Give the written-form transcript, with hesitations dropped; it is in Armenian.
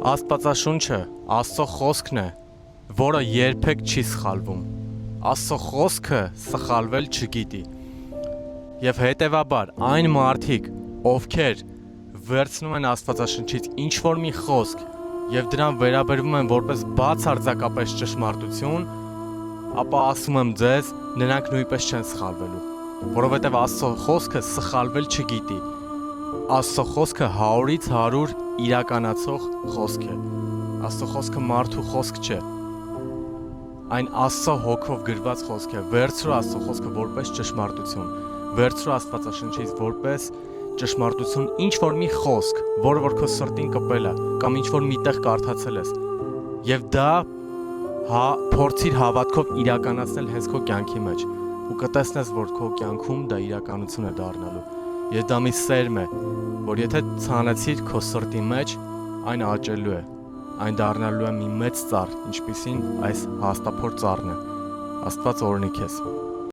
Աստվածաշունչը Աստծո խոսքն է, որը երբեք չի սխալվում։ Աստծո խոսքը սխալվել չգիտի։ Եվ հետևաբար այն մարդիկ, ովքեր վերցնում են Աստվածաշնչից ինչ-որ մի խոսք եւ դրան վերաբերվում են որպես բացարձակապես ճշմարտություն, ապա ասում եմ ձեզ, նրանք նույնպես չեն սխալվելու, որովհետեւ Աստծո խոսքը սխալվել չգիտի։ Աստծո խոսքը 100-ից 100 իրականացող խոսք է։ Աստծո խոսքը մարդու խոսք չէ։ Այն Աստծո հոգով գրված խոսք է։ Վերցրու Աստծո խոսքը որպես ճշմարտություն։ Վերցրու Աստվածաշնչից որպես ճշմարտություն ինչ-որ մի խոսք, որը որ քո սրտին կպել է, կամ ինչ-որ միտեղ կարդացել ես։ Եվ դա փորձիր հավատքով իրականացնել հենց քո կյանքի մեջ, ու կտեսնես, որ քո կյանքում դա իրականություն է դառնալու։ Եվ դա մի սերմ է, որ եթե ցանեցիր քո սրտի մեջ, այն աճելու է, այն դառնալու է մի մեծ ծառ, ինչպիսին այս հաստափոր ծառն է։ Աստված օրհնի քեզ։